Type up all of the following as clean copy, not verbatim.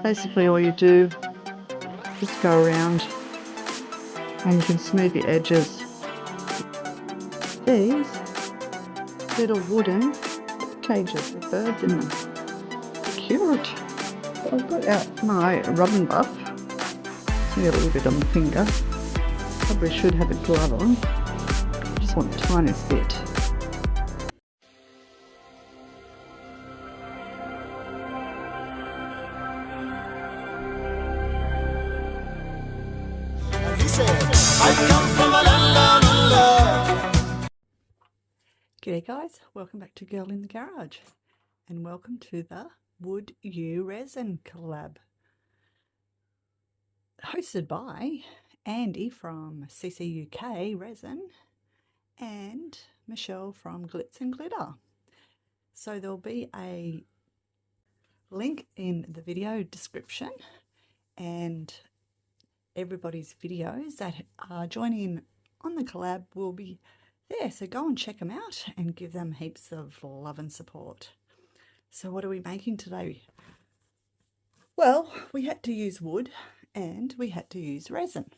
Basically all you do, just go around and you can smooth the edges. These little wooden cages with birds in them. Cute. So I've got out my rubbing buff. See a little bit on the finger. Probably should have a glove on. Just want the tiniest bit. G'day guys, welcome back to Girl in the Garage and welcome to the Would You Resin Collab, hosted by Andy from CCUK Resin and Michelle from Glitz and Glitter. So there'll be a link in the video description and everybody's videos that are joining on the collab will be there, so go and check them out and give them heaps of love and support. So what are we making today? Well, we had to use wood and we had to use resin.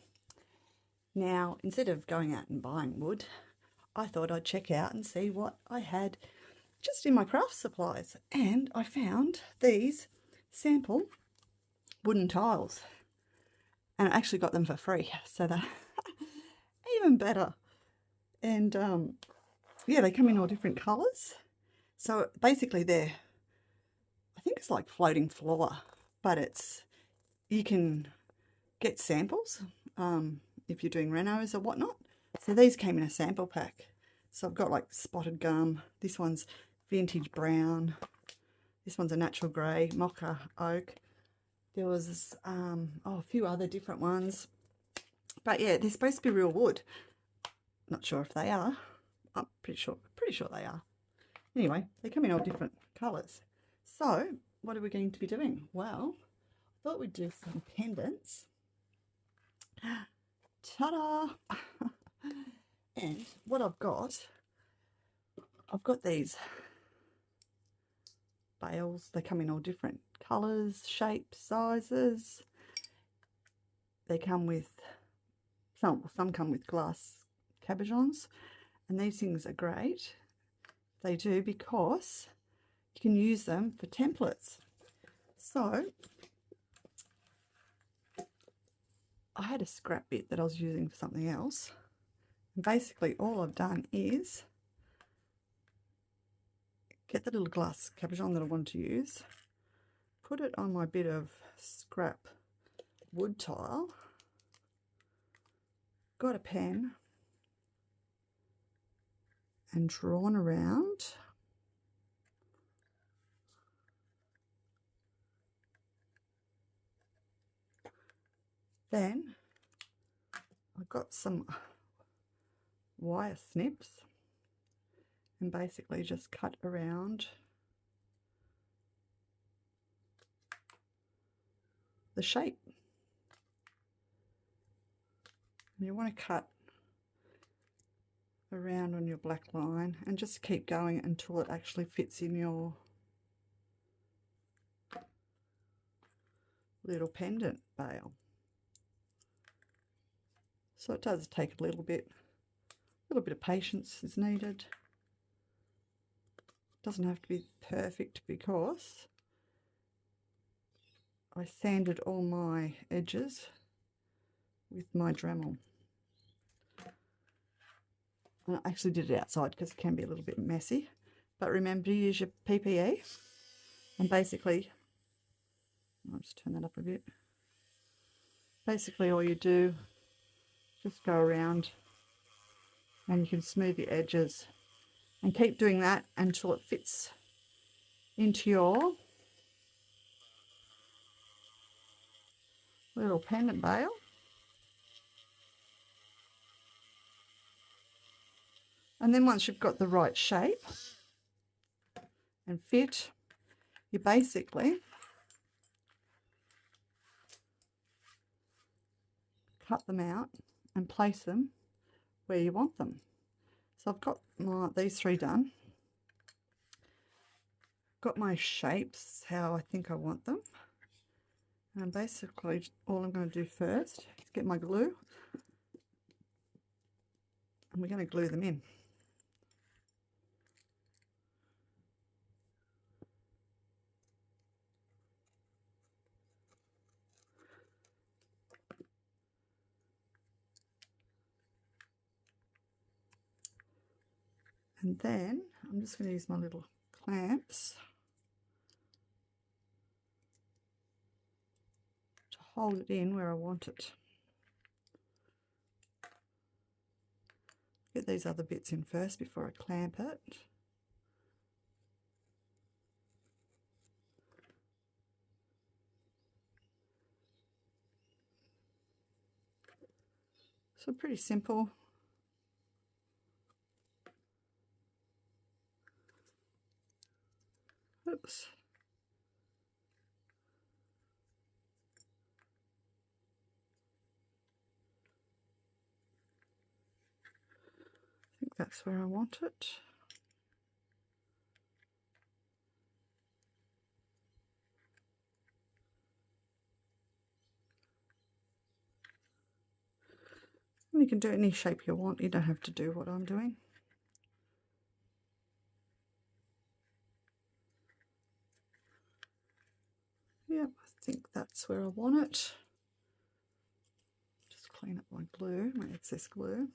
Now, instead of going out and buying wood, I thought I'd check out and see what I had just in my craft supplies, and I found these sample wooden tiles and I actually got them for free, so they're even better. And yeah, they come in all different colours. So basically they're, I think it's like floating floor, but it's, you can get samples if you're doing renos or whatnot. So these came in a sample pack. So I've got like spotted gum, this one's vintage brown, this one's a natural grey, mocha oak. There was a few other different ones. But yeah, they're supposed to be real wood. Not sure if they are. I'm pretty sure they are. Anyway, they come in all different colours. So what are we going to be doing? Well, I thought we'd do some pendants. Ta-da! And what I've got these bales. They come in all different colours, shapes, sizes. They come with some come with glass cabochons, and these things are great. They do, because you can use them for templates. So I had a scrap bit that I was using for something else, and basically all I've done is get the little glass cabochon that I wanted to use, put it on my bit of scrap wood tile, got a pen and drawn around. Then I got some wire snips and basically just cut around the shape. And you want to cut around on your black line and just keep going until it actually fits in your little pendant bale. So it does take a little bit of patience is needed. It doesn't have to be perfect because I sanded all my edges with my Dremel. And I actually did it outside because it can be a little bit messy. But remember to use your PPE. And basically, I'll just turn that up a bit. Basically all you do, just go around and you can smooth the edges. And keep doing that until it fits into your little pendant bale. And then once you've got the right shape and fit, you basically cut them out and place them where you want them. So I've got these three done. got my shapes how I think I want them. And basically all I'm going to do first is get my glue, and we're going to glue them in. And then I'm just going to use my little clamps to hold it in where I want it. Get these other bits in first before I clamp it. So pretty simple. Oops. I think that's where I want it. And you can do any shape you want. You don't have to do what I'm doing. Yep, I think that's where I want it. Just clean up my glue, my excess glue.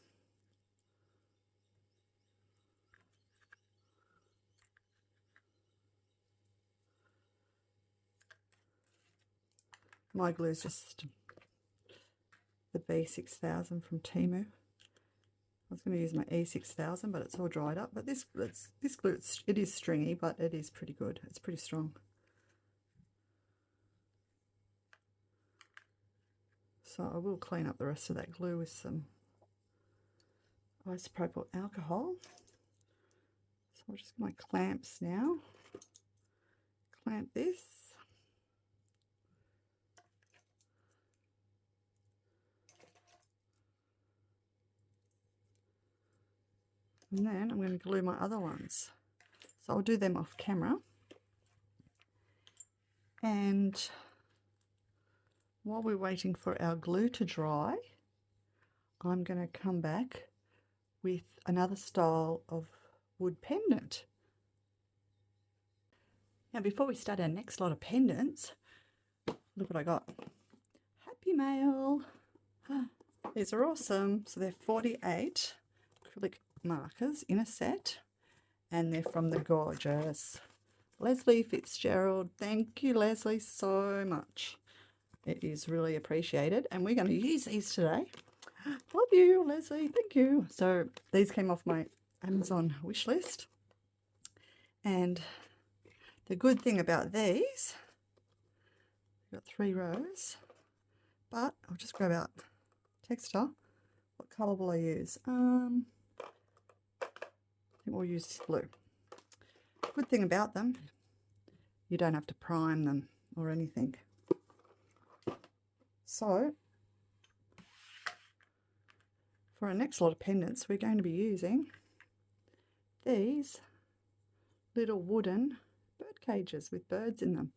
My glue is just the B6000 from Temu. I was going to use my E6000, but it's all dried up. But this glue, it is stringy, but it is pretty good. It's pretty strong. So I will clean up the rest of that glue with some isopropyl alcohol. So I'll just get my clamps now. Clamp this. And then I'm going to glue my other ones. So I'll do them off camera. And while we're waiting for our glue to dry, I'm going to come back with another style of wood pendant. Now before we start our next lot of pendants, look what I got. Happy Mail! These are awesome. So they're 48 acrylic markers in a set, and they're from the gorgeous Leslie Fitzgerald. Thank you, Leslie, so much. It is really appreciated, and we're going to use these today. Love you, Leslie. Thank you. So these came off my Amazon wish list, and the good thing about these, I've got 3 rows, but I'll just grab out texture. What colour will I use? I think we'll use blue. Good thing about them, you don't have to prime them or anything. So for our next lot of pendants, we're going to be using these little wooden bird cages with birds in them.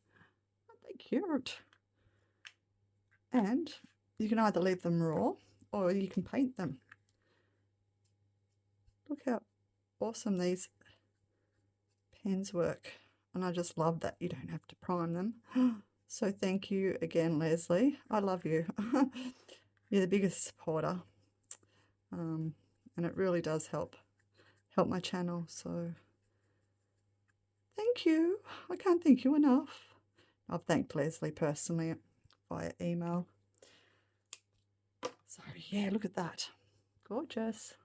Aren't they cute? And you can either leave them raw or you can paint them. Look how awesome these pens work. And I just love that you don't have to prime them. So thank you again, Leslie. I love you. You're the biggest supporter. And it really does help my channel. So thank you. I can't thank you enough. I've thanked Leslie personally via email. So yeah, look at that. Gorgeous.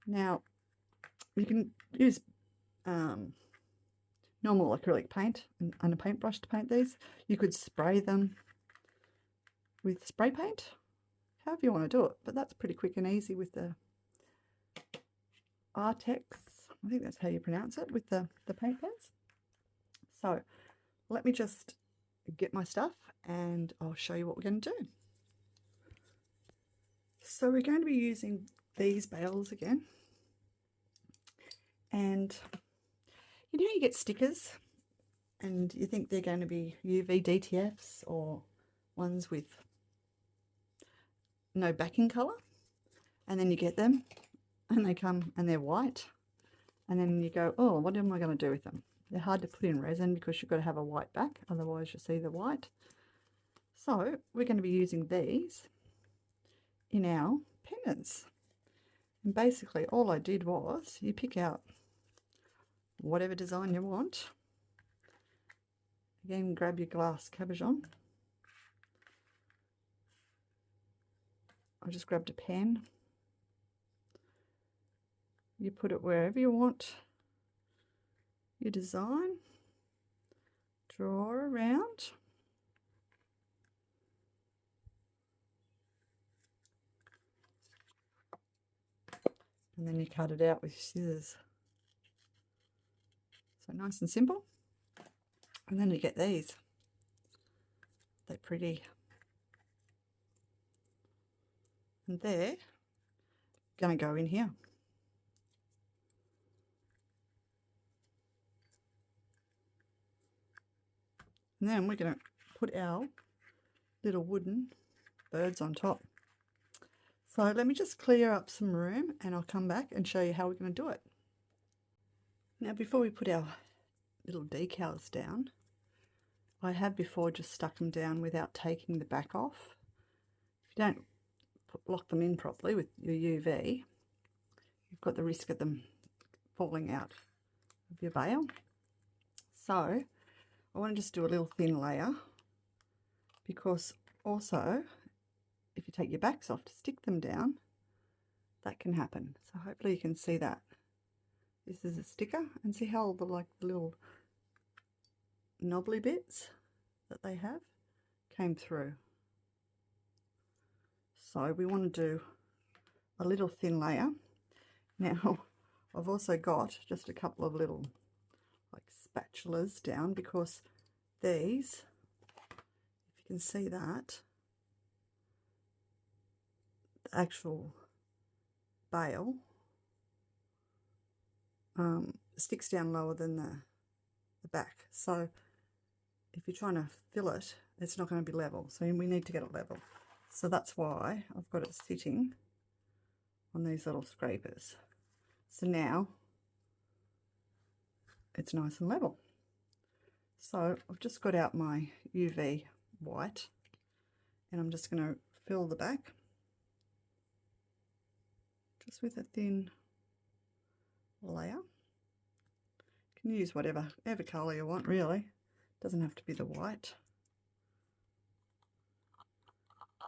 Now you can use normal acrylic paint and a paintbrush to paint these. You could spray them with spray paint, however you want to do it, but that's pretty quick and easy with the Artex, I think that's how you pronounce it, with the paint pens. So let me just get my stuff and I'll show you what we're going to do. So we're going to be using these bales again, and You know, you get stickers and you think they're going to be UV DTFs or ones with no backing colour, and then you get them and they come and they're white, and then you go, oh, what am I going to do with them? They're hard to put in resin because you've got to have a white back, otherwise you see the white. So we're going to be using these in our pendants. And basically all I did was, you pick out whatever design you want. Again, grab your glass cabochon. I just grabbed a pen. You put it wherever you want your design. Draw around. And then you cut it out with scissors. So nice and simple. And then you get these. They're pretty. And they're going to go in here. And then we're going to put our little wooden birds on top. So let me just clear up some room and I'll come back and show you how we're going to do it. Now before we put our little decals down, I have before just stuck them down without taking the back off. If you don't lock them in properly with your UV, you've got the risk of them falling out of your veil. So I want to just do a little thin layer, because also if you take your backs off to stick them down, that can happen. So hopefully you can see that. This is a sticker, and see how the little knobbly bits that they have came through. So we want to do a little thin layer. Now I've also got just a couple of little spatulas down, because these, if you can see that, the actual bail sticks down lower than the back. So if you're trying to fill it, it's not going to be level. So we need to get it level. So that's why I've got it sitting on these little scrapers. So now it's nice and level. So I've just got out my UV white, and I'm just going to fill the back just with a thin layer. You can use whatever colour you want, really. Doesn't have to be the white.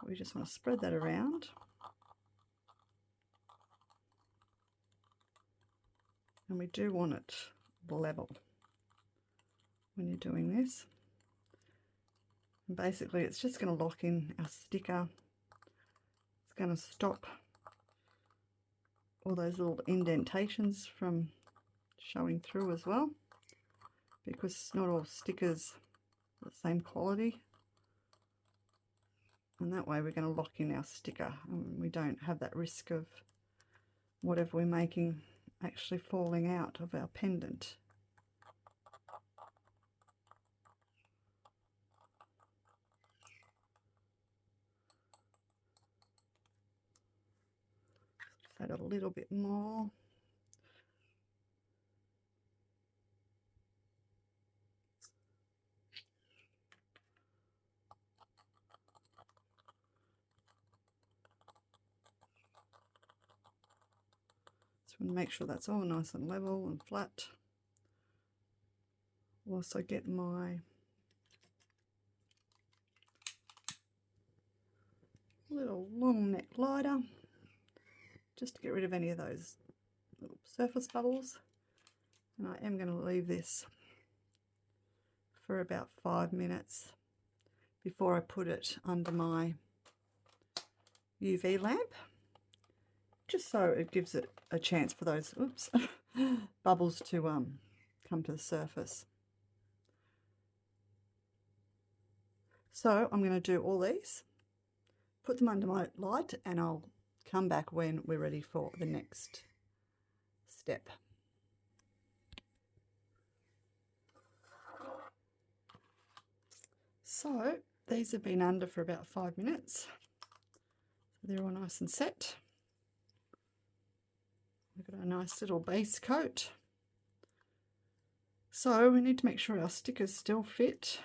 We just want to spread that around. And we do want it level when you're doing this. And basically it's just going to lock in our sticker. It's going to stop all those little indentations from showing through as well, because not all stickers are the same quality. And that way we're going to lock in our sticker, and we don't have that risk of whatever we're making actually falling out of our pendant. Just add a little bit more. And make sure that's all nice and level and flat. I'll also get my little long neck lighter just to get rid of any of those little surface bubbles, and I am going to leave this for about 5 minutes before I put it under my UV lamp, just so it gives it a chance for those bubbles to come to the surface. So I'm going to do all these, put them under my light, and I'll come back when we're ready for the next step. So these have been under for about 5 minutes. They're all nice and set. We've got a nice little base coat. So we need to make sure our stickers still fit.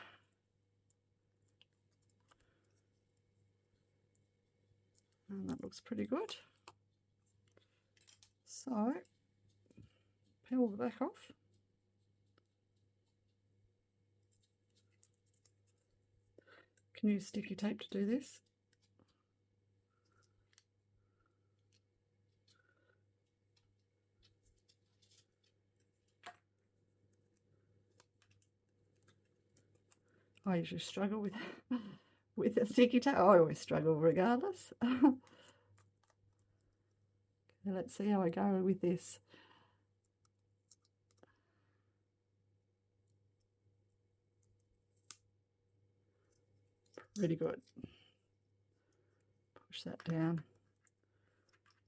And that looks pretty good. So peel the back off. Can use sticky tape to do this. I usually struggle with the sticky tape. I always struggle regardless. Okay, let's see how I go with this. Pretty good. Push that down.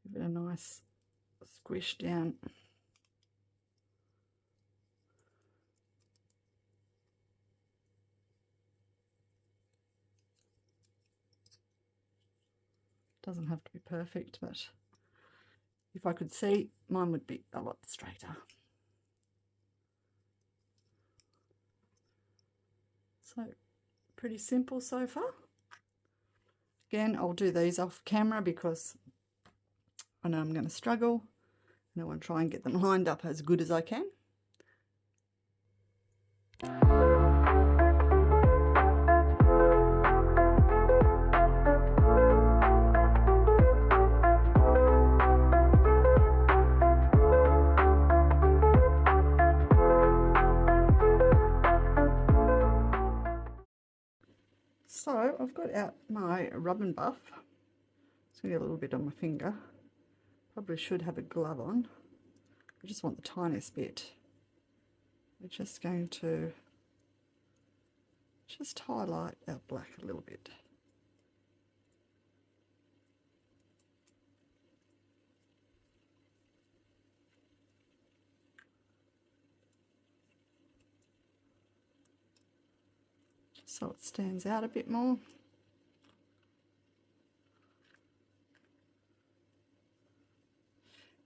Give it a nice squish down. Doesn't have to be perfect, but if I could see, mine would be a lot straighter. So pretty simple so far. Again, I'll do these off camera because I know I'm going to struggle and I want to try and get them lined up as good as I can. So I've got out my rub and buff. It's going to get a little bit on my finger. Probably should have a glove on. I just want the tiniest bit. We're just going to just highlight our black a little bit. So it stands out a bit more.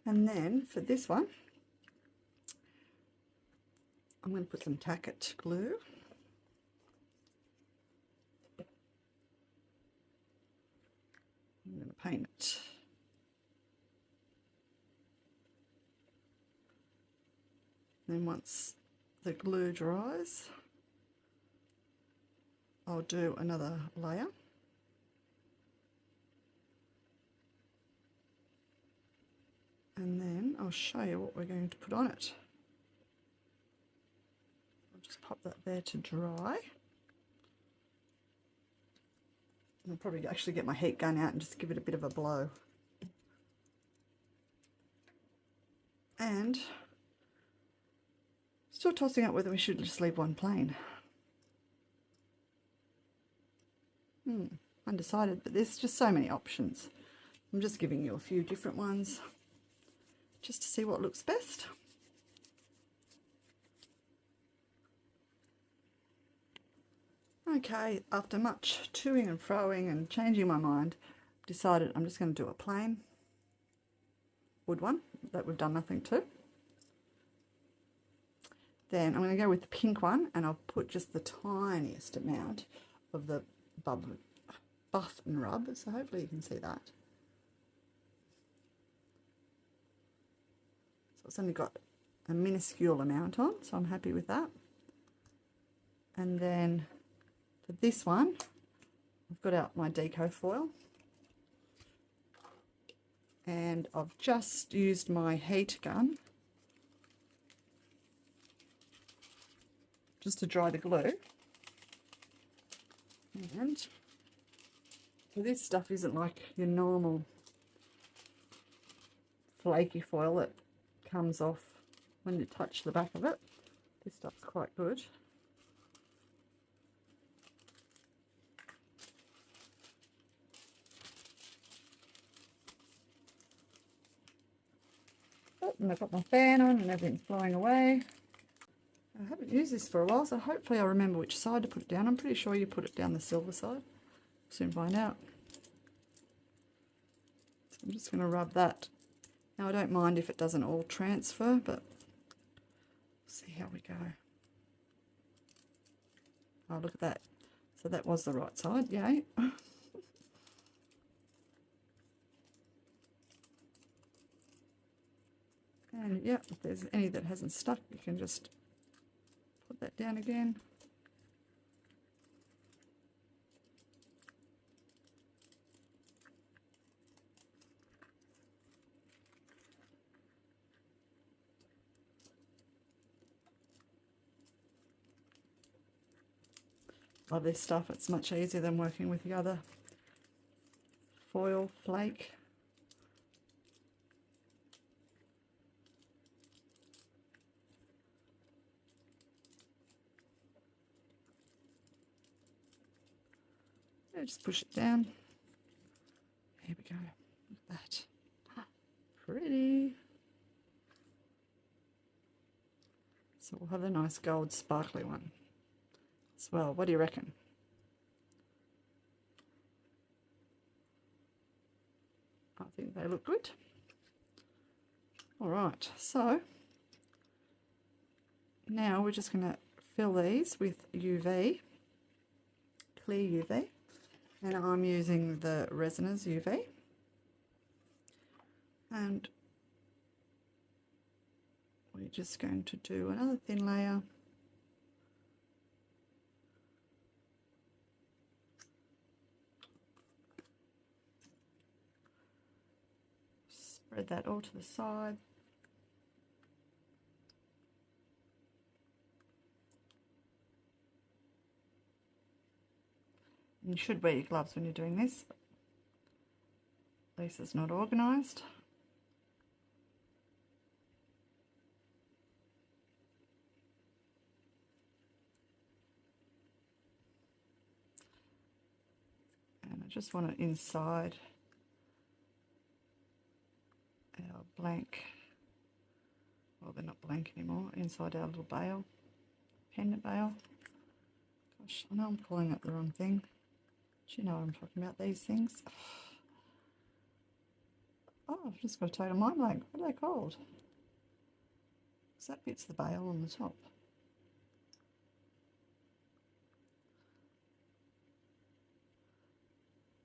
And then for this one, I'm going to put some tack-it glue. I'm going to paint it. Then once the glue dries, I'll do another layer. And then I'll show you what we're going to put on it. I'll just pop that there to dry. I'll probably actually get my heat gun out and just give it a bit of a blow. And still tossing up whether we should just leave one plain. Undecided, but there's just so many options. I'm just giving you a few different ones just to see what looks best. Okay, after much toing and froing and changing my mind, decided I'm just going to do a plain wood one that we've done nothing to. Then I'm going to go with the pink one, and I'll put just the tiniest amount of the buff and rub, so hopefully you can see that. So it's only got a minuscule amount on, so I'm happy with that. And then for this one, I've got out my deco foil, and I've just used my heat gun just to dry the glue. And so this stuff isn't like your normal flaky foil that comes off when you touch the back of it. This stuff's quite good. Oh, and I've got my fan on and everything's blowing away. I haven't used this for a while, so hopefully I'll remember which side to put it down. I'm pretty sure you put it down the silver side. Soon find out. So I'm just going to rub that. Now I don't mind if it doesn't all transfer, but see how we go. Oh, look at that. So that was the right side, yay. And yeah, if there's any that hasn't stuck, you can just put that down again. Love this stuff. It's much easier than working with the other foil flake. Yeah, just push it down. Here we go. Look at that. Pretty. So we'll have a nice gold sparkly one as well. What do you reckon? I think they look good. All right, so now we're just going to fill these with UV, clear UV, and I'm using the Resiners UV. And we're just going to do another thin layer. Spread that all to the side. And you should wear your gloves when you're doing this. Lisa's not organised. And I just want it inside our blank, well, they're not blank anymore, inside our little bail, pendant bail. Gosh, I know I'm calling it the wrong thing. Do you know what I'm talking about, these things? Oh, I've just got a total mind blank. What are they called? Because that bit's the bail on the top.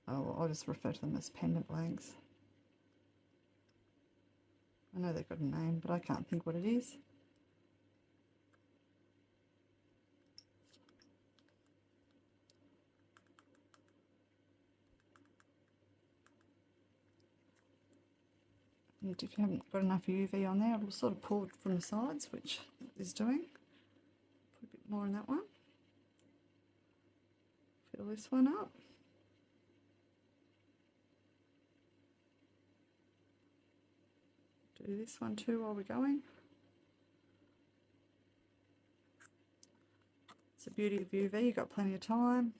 Oh, well, I'll just refer to them as pendant blanks. I know they've got a name, but I can't think what it is. And if you haven't got enough UV on there, it'll sort of pour from the sides, which it is doing. Put a bit more in that one. Fill this one up. Do this one too while we're going. It's the beauty of UV, you've got plenty of time.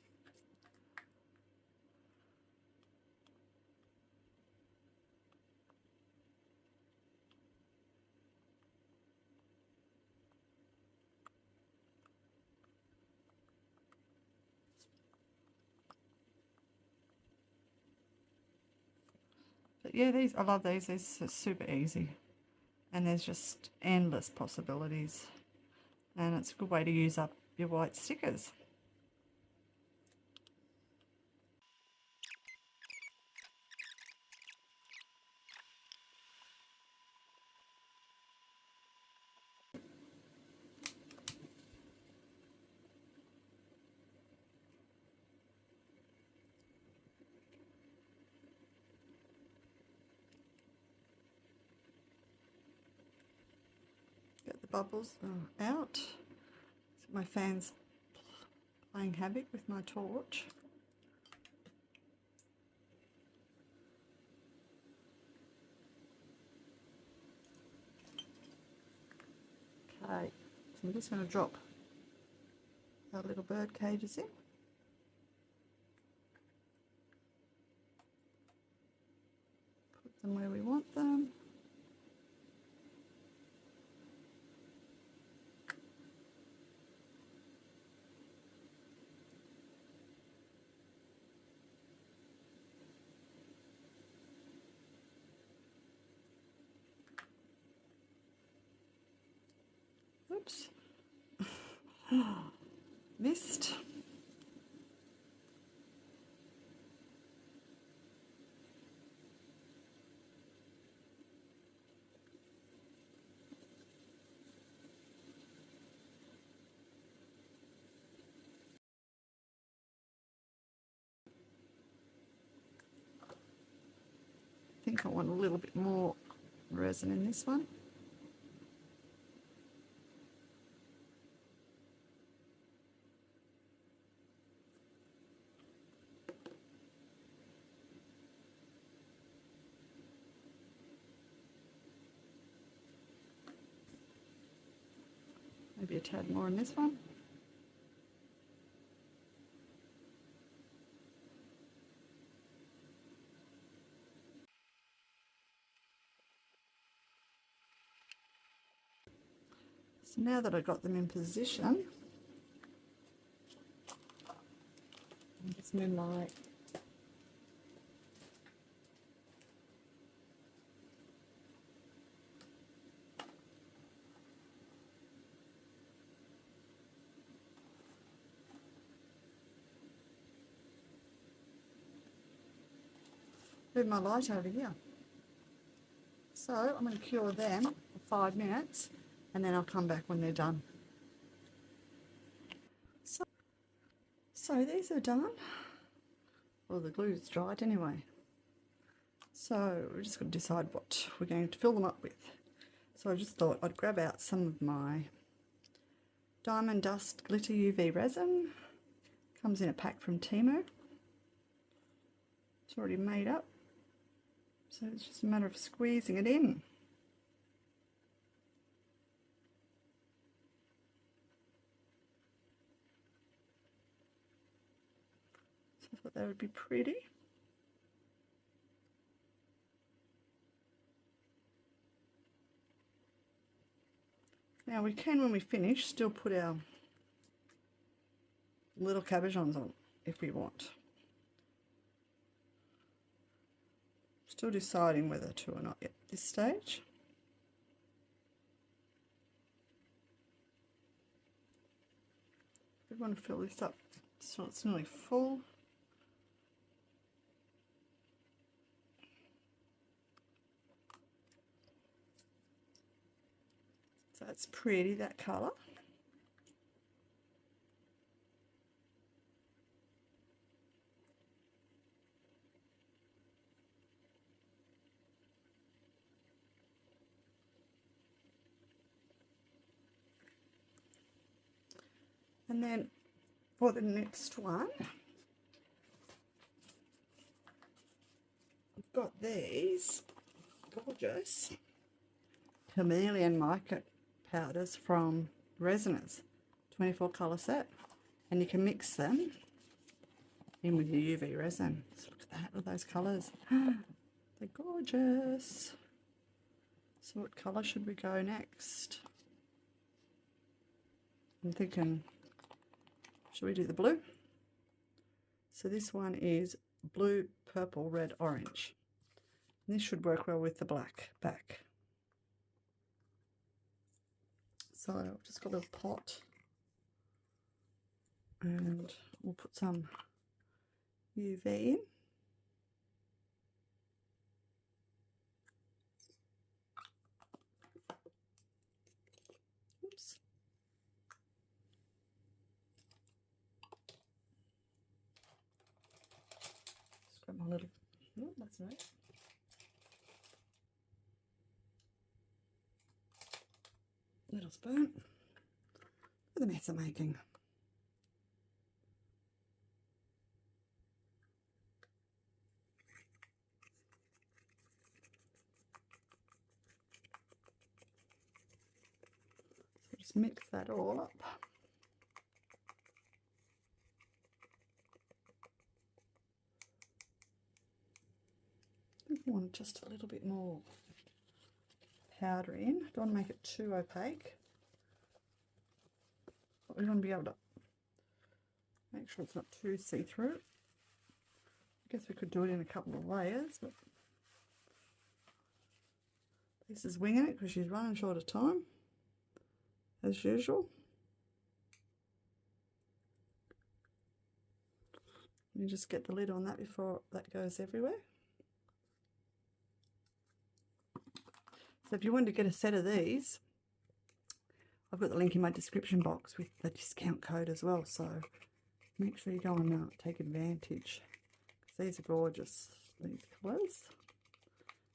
But yeah, these, I love these. These are super easy. And there's just endless possibilities. And it's a good way to use up your white stickers. Get the bubbles out. So my fan's playing havoc with my torch. Okay, so I'm just going to drop our little bird cages in. Put them where we want them. Oops. Missed. I think I want a little bit more resin in this one. Maybe a tad more in this one. So now that I've got them in position, I'll just move my light over here. So I'm going to cure them for 5 minutes and then I'll come back when they're done. So these are done. Well, the glue's dried anyway. So we're just going to decide what we're going to fill them up with. So I just thought I'd grab out some of my Diamond Dust Glitter UV resin. Comes in a pack from Temu. It's already made up. So it's just a matter of squeezing it in. So I thought that would be pretty. Now we can, when we finish, still put our little cabochons on if we want. Still deciding whether to or not at this stage. We want to fill this up so it's nearly full. So that's pretty, that colour. And then for the next one, I've got these gorgeous Chameleon mica powders from RESINERS, 24 colour set, and you can mix them in with your UV resin. Just look at that, with those colours. They're gorgeous. So what colour should we go next? I'm thinking, should we do the blue? So this one is blue, purple, red, orange. And this should work well with the black back. So I've just got a little pot and we'll put some UV in. Oops. Just grab my little, oh, that's right. Little spoon. Look at the mess I'm making. So just mix that all up. I think we want just a little bit more powder in. Don't want to make it too opaque. But we want to be able to make sure it's not too see-through. I guess we could do it in a couple of layers, but this is winging it because she's running short of time. as usual. You just get the lid on that before that goes everywhere. So if you wanted to get a set of these, I've got the link in my description box with the discount code as well, so make sure you go and take advantage. These are gorgeous, these colours,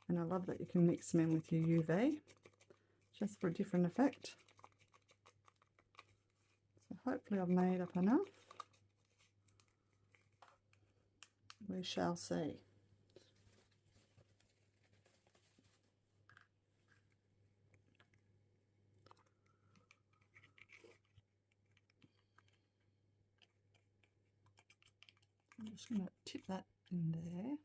and I love that you can mix them in with your UV just for a different effect. So hopefully I've made up enough. We shall see. I'm just going to tip that in there.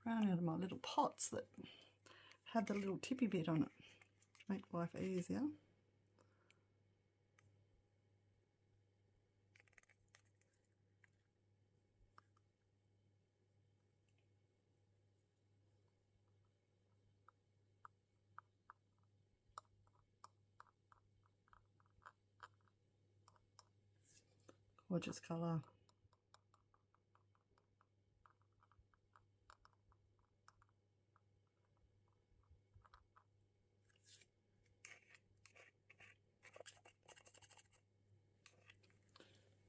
Round out of my little pots that have the little tippy bit on it to make life easier. Gorgeous colour.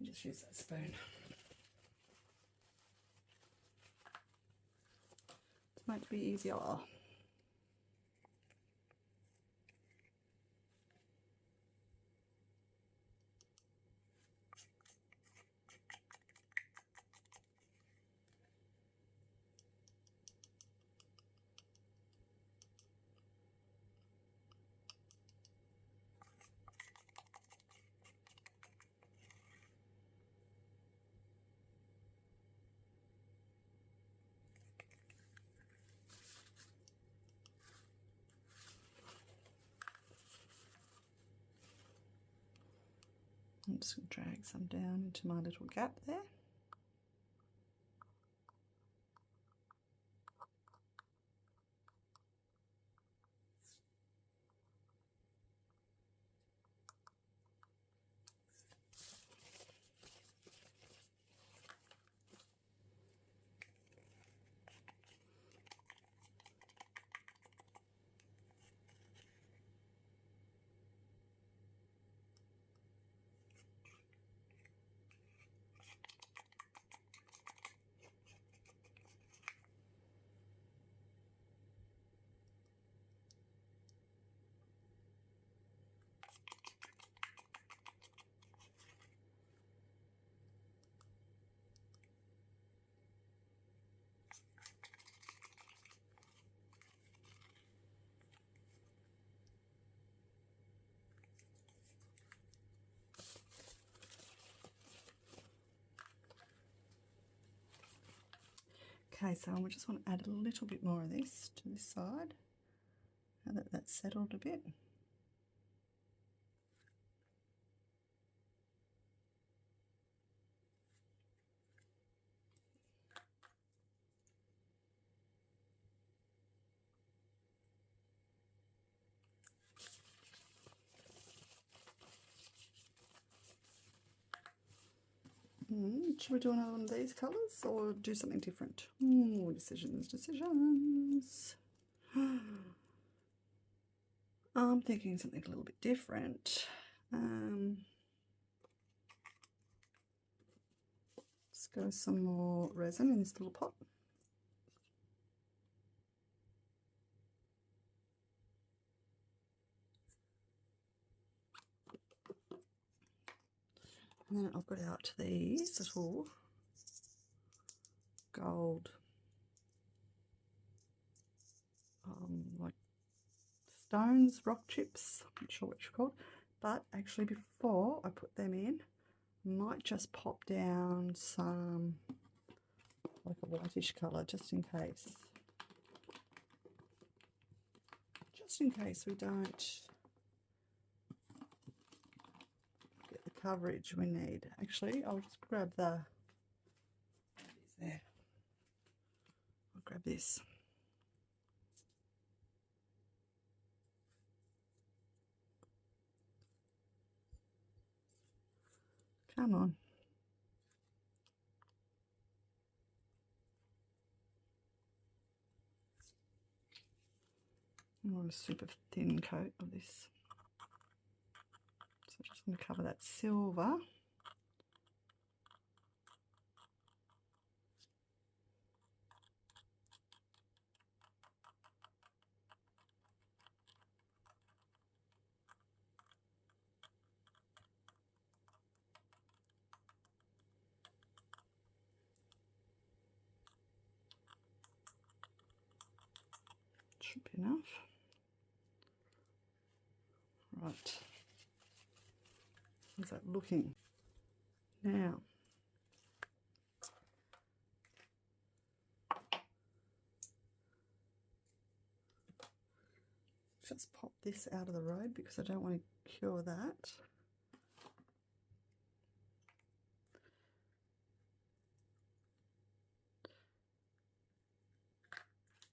Just use that spoon. It's meant to be easier. I'm just going to drag some down into my little gap there. Okay, so we just want to add a little bit more of this to this side, now that that's settled a bit. Should we do another one of these colours or do something different? Decisions, decisions. I'm thinking something a little bit different. Let's go some more resin in this little pot. And then I've got out these little gold, like stones, rock chips, I'm not sure what you're called, but actually before I put them in, I might just pop down some, like a whitish colour, just in case. just in case we don't get the coverage we need. Actually, I'll just grab there. I'll grab this. Come on. I want a super thin coat of this. So I'm just going to cover that silver. Should be enough. Right. How's that looking? Now, just pop this out of the road because I don't want to cure that.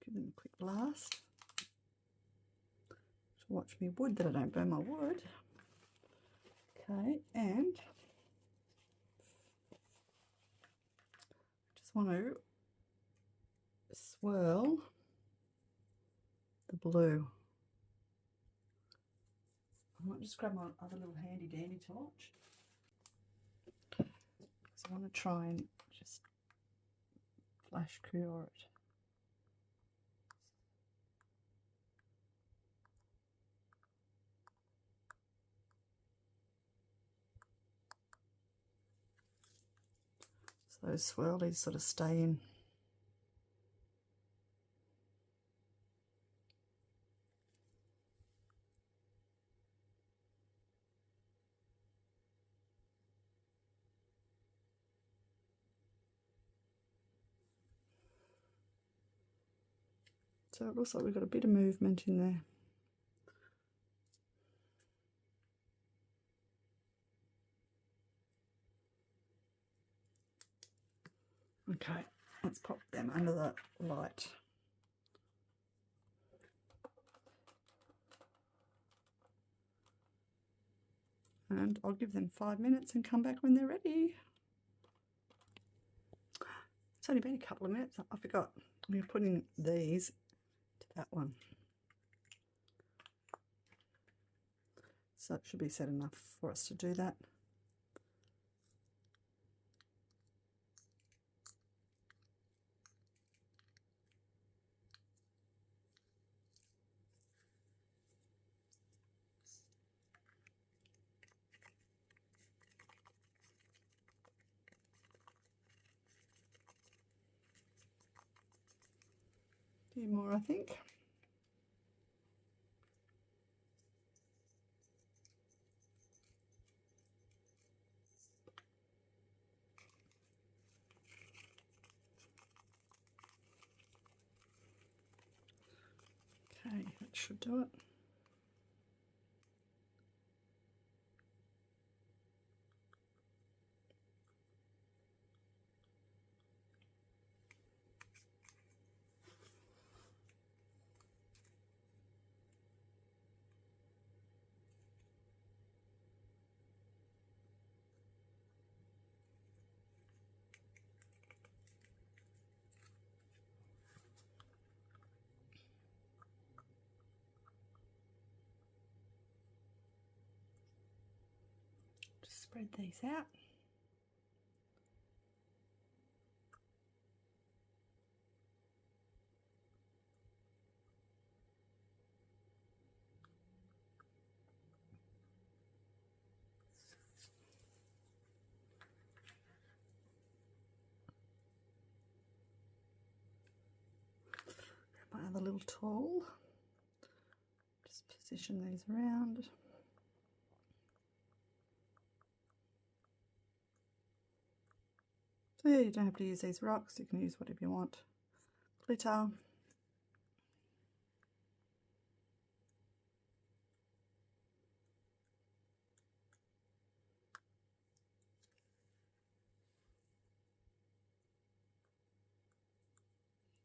Give them a quick blast. So watch me wood that I don't burn my wood. Okay, and just want to swirl the blue. I might just grab my other little handy dandy torch because I want to try and just flash cure it. So those swirlies sort of stay in. So it looks like we've got a bit of movement in there. Okay, let's pop them under the light. And I'll give them 5 minutes and come back when they're ready. It's only been a couple of minutes. I forgot. I'm going to put in these to that one. So it should be set enough for us to do that. A few more, I think. Okay, that should do it. Just spread these out. My other little tool. Just position these around. So yeah, you don't have to use these rocks, you can use whatever you want. Glitter.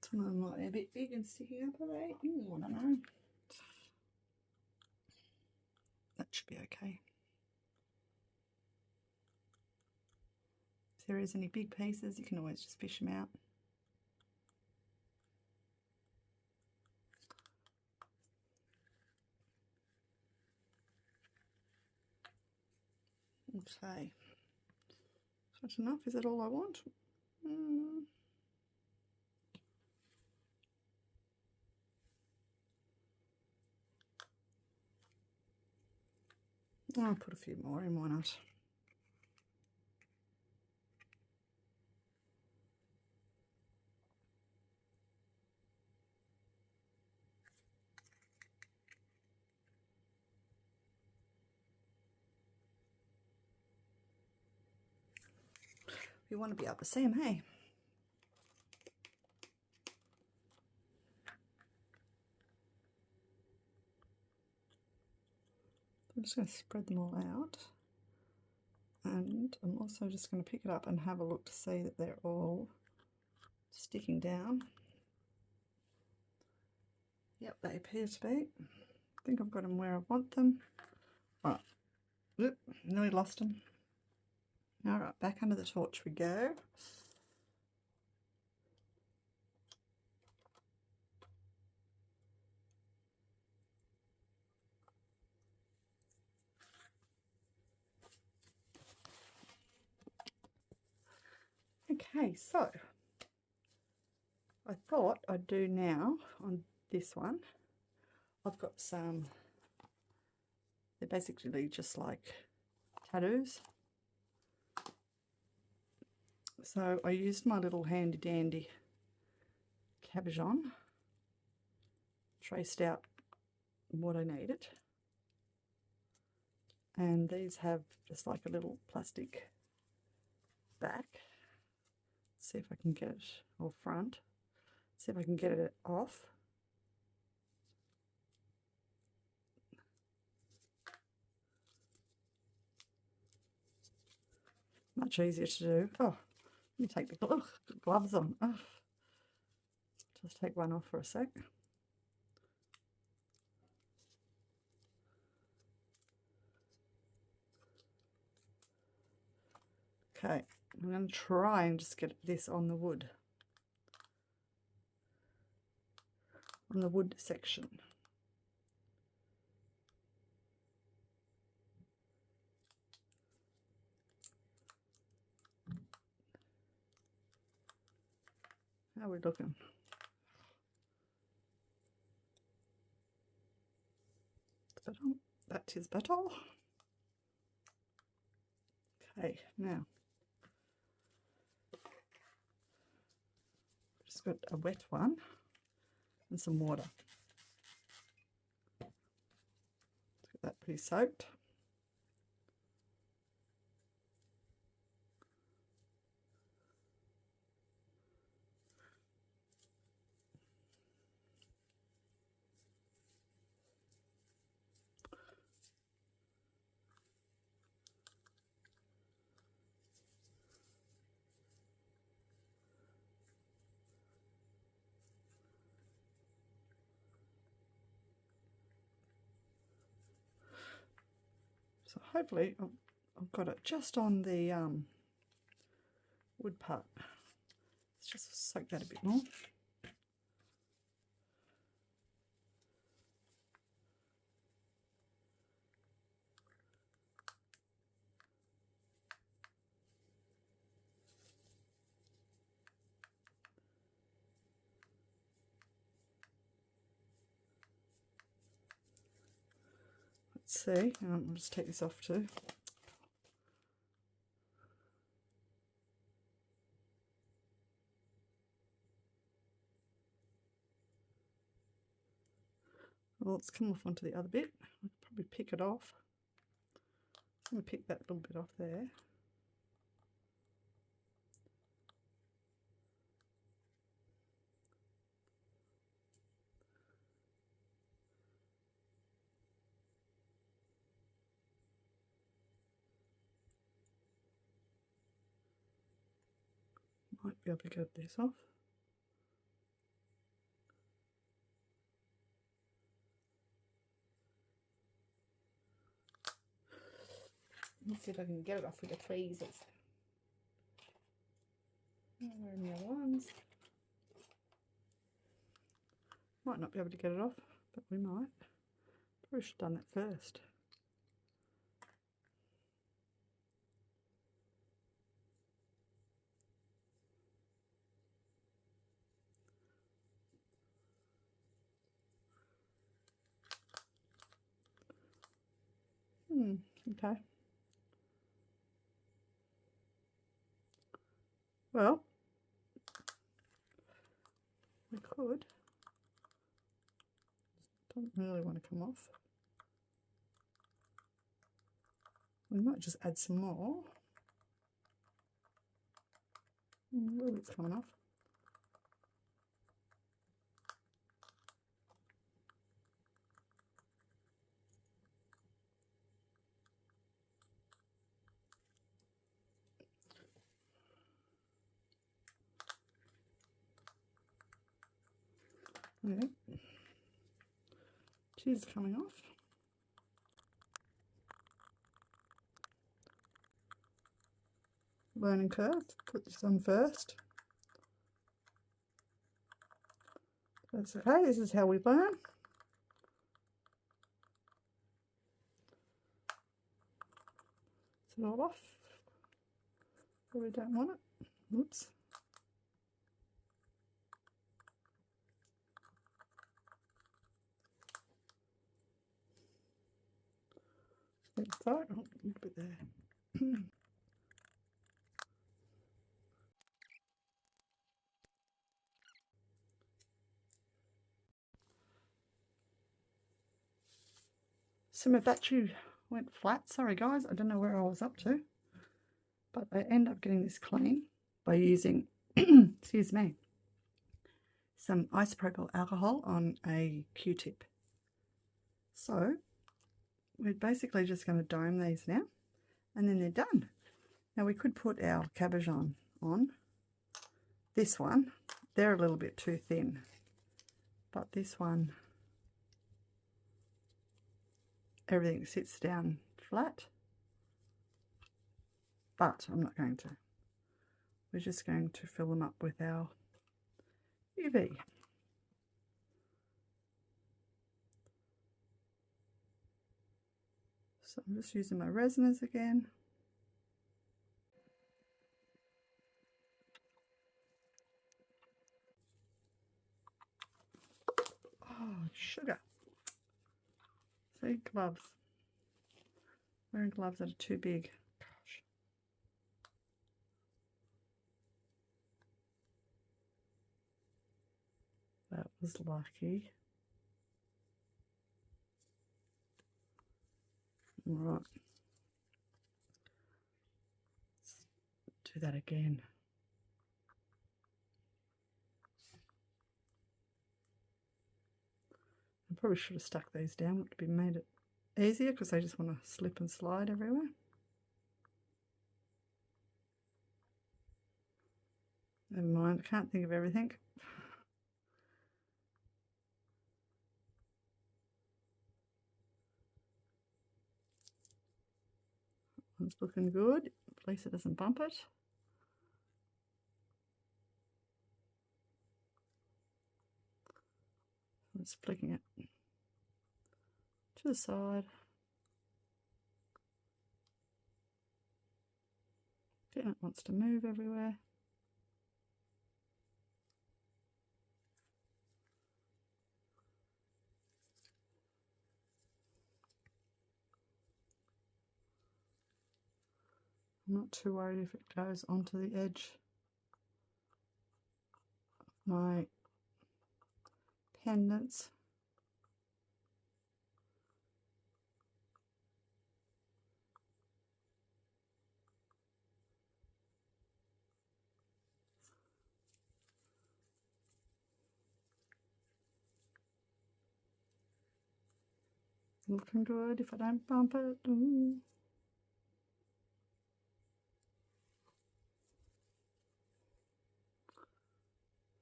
Some of them might be a bit big and sticking up, are they? I don't know. That should be okay. If there is any big pieces, you can always just fish them out. Okay. That's enough. Is that all I want? I'll put a few more in, why not? You want to be able to see them, hey? I'm just going to spread them all out, and I'm also just going to pick it up and have a look to see that they're all sticking down. Yep, they appear to be. I think I've got them where I want them. Alright, oop, nearly lost them. Alright, back under the torch we go. Okay, so I thought I'd do now on this one. I've got some, they're basically just like tattoos. So I used my little handy dandy cabochon, traced out what I needed, and these have just like a little plastic back. See if I can get it, or front, see if I can get it off. Much easier to do. Oh, let me take the gloves on. Oh, just take one off for a sec. Okay, I'm going to try and just get this on the wood. On the wood section. How are we looking? That is better. Okay, now just got a wet one and some water. Get that pretty soaked. So hopefully I've got it just on the wood part. Let's just soak that a bit more. Let's see, I'll just take this off too. Well, it's come off onto the other bit. I'll probably pick it off. I'm going to pick that little bit off there. Might be able to get this off. Let's see if I can get it off with the tweezers. Where are the other ones? Might not be able to get it off, but we might. Probably should have done that first. Okay. Well, we could. Doesn't really want to come off. We might just add some more. A little bit's coming off. Yeah. Cheese coming off. Learning curve. Put this on first. That's okay. This is how we learn. Set it all off. Probably don't want it. Oops. So, oh, a little bit there. So my battery went flat. Sorry guys, I don't know where I was up to. But I end up getting this clean by using, excuse me, some isopropyl alcohol on a Q-tip. So we're basically just going to dome these now, and then they're done. Now we could put our cabochon on. This one, they're a little bit too thin, but this one, everything sits down flat. But I'm not going to. We're just going to fill them up with our UV. So I'm just using my resiners again. Oh, sugar. See, gloves. Wearing gloves that are too big. Gosh. That was lucky. All right. Let's do that again. I probably should have stuck these down. It would have made it easier because I just want to slip and slide everywhere. Never mind, I can't think of everything. It's looking good. At least it doesn't bump it. I'm just flicking it to the side. Again, it wants to move everywhere. I'm not too worried if it goes onto the edge of my pendants. Looking good if I don't bump it. Ooh.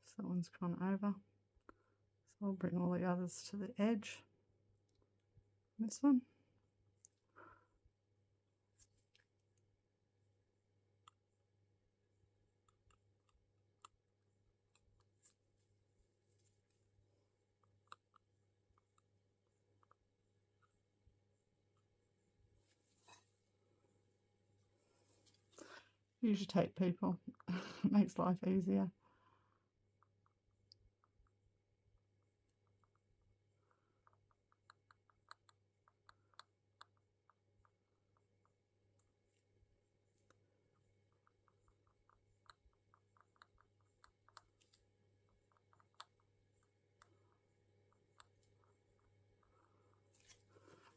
So that one's gone over. So I'll bring all the others to the edge. This one. Use your tape, people. It makes life easier.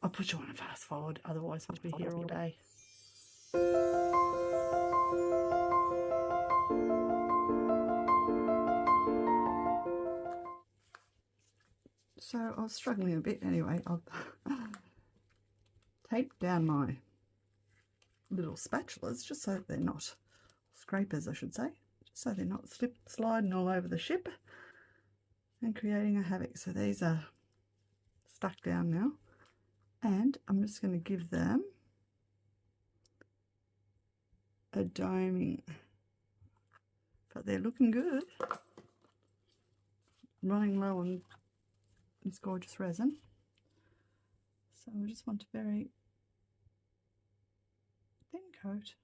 I'll put you on a fast forward, otherwise we'll be here all day. So I was struggling a bit anyway. I've taped down my little spatulas just so they're not, scrapers I should say, just so they're not sliding all over the ship and creating a havoc. So these are stuck down now. And I'm just going to give them a doming, but they're looking good. Running low on this gorgeous resin, so we just want a very thin coat.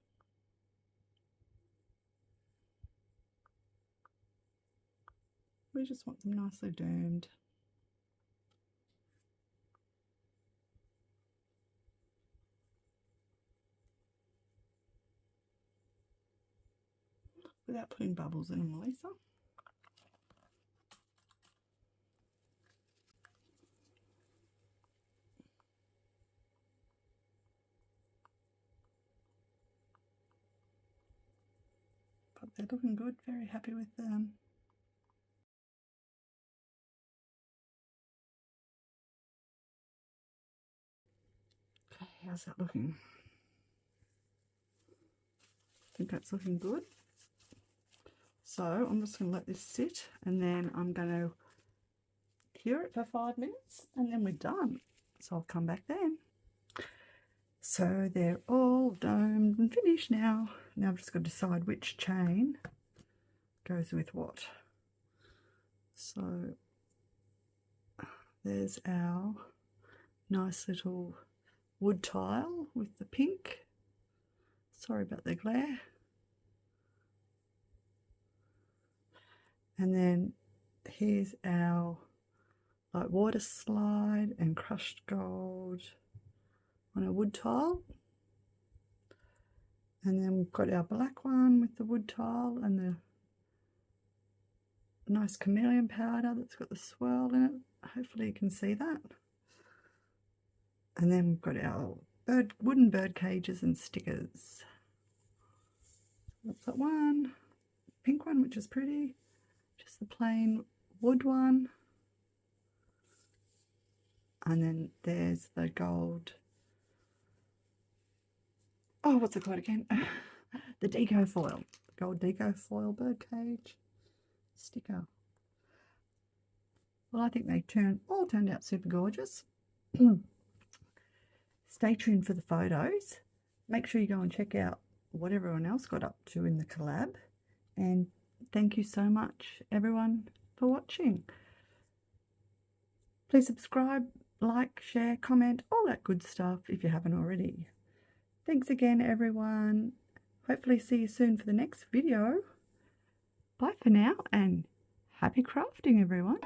We just want them nicely domed. Without putting bubbles in them, Lisa. But they're looking good, very happy with them. Okay, how's that looking? I think that's looking good. So I'm just going to let this sit, and then I'm going to cure it for 5 minutes, and then we're done. So I'll come back then. So they're all domed and finished now. Now I've just got to decide which chain goes with what. So there's our nice little wood tile with the pink. Sorry about the glare. And then here's our like water slide and crushed gold on a wood tile. And then we've got our black one with the wood tile and the nice Chameleon powder that's got the swirl in it. Hopefully you can see that. And then we've got our wooden bird cages and stickers. That's that one. Pink one, which is pretty. Just the plain wood one. And then there's the gold. Oh, what's it called again? The deco foil. Gold deco foil bird cage sticker. Well, I think they all turned out super gorgeous. Stay tuned for the photos. Make sure you go and check out what everyone else got up to in the collab. And thank you so much, everyone, for watching. Please subscribe, like, share, comment, all that good stuff if you haven't already. Thanks again, everyone. Hopefully see you soon for the next video. Bye for now, and happy crafting, everyone.